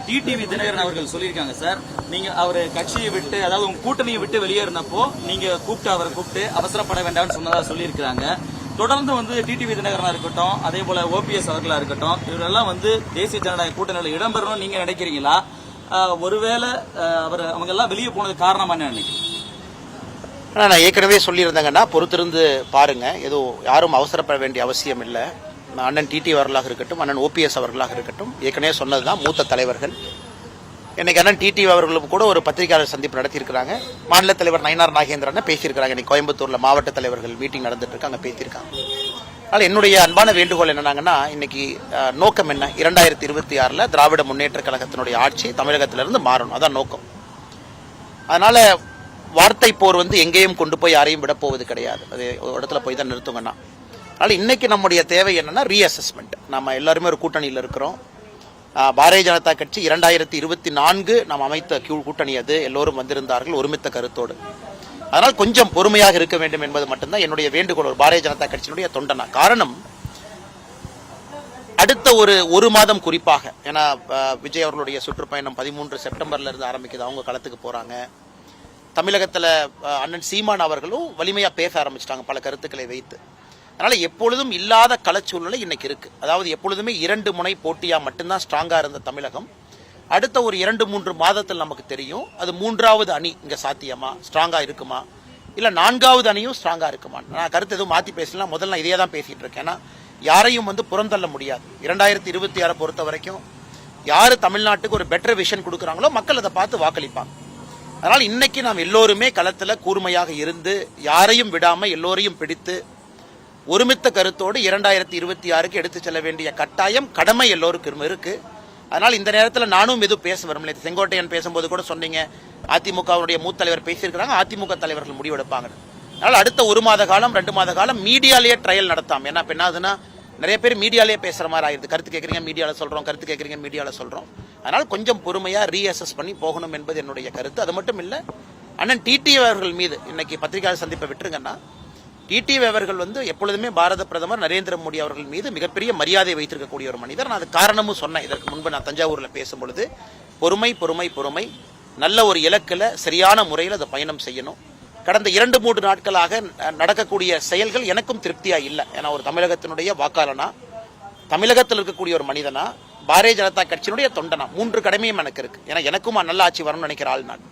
TTV Dinakaran அவர்கள் சொல்லியிருக்காங்க sir, நீங்க அவர் கட்சியை விட்டு, அதாவது உங்க கூட்டணியை விட்டு வெளியேறினப்போ நீங்க அவரை கூப்பிட்டு அவசரப்பட வேண்டாம்னு சொன்னதா சொல்லியிருக்காங்க. தொடர்ந்து டிடிவி தினகரனா இருக்கட்டும், அதே போல ஓபிஎஸ் அவர்களா இருக்கட்டும், இவரெல்லாம் தேசிய ஜனநாயக கூட்டணியில் இடம்பெறணும்னு நீங்க நினைக்கிறீங்களா? ஒருவேளை அவங்க எல்லாம் வெளியே போனது காரணமா என்ன நினைக்கிறீங்க? நான் ஏற்கனவே சொல்லியிருந்தேங்கன்னா பொறுத்திருந்து பாருங்க, ஏதோ யாரும் அவசரப்பட வேண்டிய அவசியம் இல்லை. அண்ணன் டிடி அவர்களாக இருக்கட்டும், அண்ணன் ஓபிஎஸ் அவர்களாக இருக்கட்டும், ஏற்கனவே சொன்னதுதான் மூத்த தலைவர்கள். இன்னைக்கு அண்ணன் டிடி அவர்களும் கூட ஒரு பத்திரிகையாளர் சந்திப்பு நடத்தியிருக்கிறாங்க. மாநில தலைவர் நயினார் நாகேந்திரன் பேசியிருக்கிறாங்க. இன்னைக்கு கோயம்புத்தூர்ல மாவட்ட தலைவர்கள் மீட்டிங் நடந்துட்டு இருக்கு, அங்க பேசியிருக்காங்க. அதனால என்னுடைய அன்பான வேண்டுகோள் என்னன்னாங்கன்னா, இன்னைக்கு நோக்கம் என்ன, 2026 திராவிட முன்னேற்ற கழகத்தினுடைய ஆட்சி தமிழகத்திலிருந்து மாறணும், அதான் நோக்கம். அதனால வார்த்தை போர் எங்கேயும் கொண்டு போய் யாரையும் விட போவது கிடையாது, அது ஒரு இடத்துல போய் தான் நிறுத்துங்கன்னா. அதனால இன்னைக்கு நம்முடைய தேவை என்னன்னா ரீஅசஸ்மெண்ட். நம்ம எல்லாருமே ஒரு கூட்டணியில் இருக்கிறோம். பாரதிய ஜனதா கட்சி 2024 நாம் அமைத்த கூட்டணி, அது எல்லோரும் வந்திருந்தார்கள் ஒருமித்த கருத்தோடு. அதனால் கொஞ்சம் பொறுமையாக இருக்க வேண்டும் என்பது மட்டும்தான் என்னுடைய வேண்டுகோள் ஒரு பாரதிய ஜனதா கட்சியினுடைய தொண்டனா. காரணம், அடுத்த ஒரு மாதம் குறிப்பாக, ஏன்னா விஜய் அவர்களுடைய சுற்றுப்பயணம் 13 செப்டம்பர்ல இருந்து ஆரம்பிக்குது, அவங்க களத்துக்கு போறாங்க. தமிழகத்தில் அண்ணன் சீமான் அவர்களும் வலிமையா பேச ஆரம்பிச்சிட்டாங்க பல கருத்துக்களை வைத்து. அதனால எப்பொழுதும் இல்லாத களச்சூழ்நிலை இன்னைக்கு இருக்கு. அதாவது எப்பொழுதுமே 2 முனை போட்டியா மட்டும்தான் ஸ்ட்ராங்கா இருந்த தமிழகம், அடுத்த ஒரு 2-3 மாதத்தில் நமக்கு தெரியும் அது 3வது அணி இங்க சாத்தியமா, ஸ்ட்ராங்கா இருக்குமா, இல்ல 4வது அணியும் ஸ்ட்ராங்கா இருக்குமா. நான் கருத்து எதுவும் மாத்தி பேசலாம், முதல்ல இதையே தான் பேசிட்டு இருக்கேன். ஏன்னா யாரையும் புறந்தள்ள முடியாது. 2026 பொறுத்த வரைக்கும் யாரு தமிழ்நாட்டுக்கு ஒரு பெட்டர் விஷன் கொடுக்குறாங்களோ மக்கள் அதை பார்த்து வாக்களிப்பாங்க. அதனால இன்னைக்கு நாம் எல்லோருமே களத்துல கூர்மையாக இருந்து யாரையும் விடாம எல்லோரையும் பிடித்து ஒருமித்த கருத்தோடு 2026 எடுத்து செல்ல வேண்டிய கட்டாயம், கடமை எல்லோருக்கும் இருக்கு. அதனால இந்த நேரத்தில் நானும் எதுவும் பேச வரும். செங்கோட்டையன் பேசும்போது கூட சொன்னீங்க, அதிமுகவுடைய மூத்த தலைவர் பேசியிருக்கிறாங்க, அதிமுக தலைவர்கள் முடிவெடுப்பாங்க. அதனால அடுத்த 1 மாத காலம் 2 மாத காலம் மீடியாலேயே ட்ரையல் நடத்தாம, ஏன்னா என்னதுன்னா நிறைய பேர் மீடியாலேயே பேசுற மாதிரி ஆயிடுது. கருத்து கேட்கறீங்க மீடியால சொல்றோம், கருத்து கேட்கறீங்க மீடியால சொல்றோம். அதனால கொஞ்சம் பொறுமையா ரீஅசஸ் பண்ணி போகணும் என்பது என்னுடைய கருத்து. அது மட்டும் இல்ல, அண்ணன் டிடிவி அவர்கள் மீது இன்னைக்கு பத்திரிகையாளர் சந்திப்பை விட்டுருங்கன்னா, டிடிவி அவர்கள் எப்பொழுதுமே பாரத பிரதமர் நரேந்திர மோடி அவர்கள் மீது மிகப்பெரிய மரியாதை வைத்திருக்கக்கூடிய ஒரு மனிதர். நான் அது காரணமும் சொன்னேன் இதற்கு முன்பு நான் தஞ்சாவூர்ல பேசும்பொழுது. பொறுமை பொறுமை பொறுமை, நல்ல ஒரு இலக்குல சரியான முறையில் அதை பயணம் செய்யணும். கடந்த 2-3 நாட்களாக நடக்கக்கூடிய செயல்கள் எனக்கும் திருப்தியா இல்லை. ஏன்னா ஒரு தமிழகத்தினுடைய வாக்காளனா, தமிழகத்தில் இருக்கக்கூடிய ஒரு மனிதனா, பாரதிய ஜனதா கட்சியினுடைய தொண்டனா, 3 கடமையும் எனக்கு இருக்கு. ஏன்னா எனக்கும் நல்ல ஆட்சி வரணும்னு நினைக்கிற ஆள் நான்.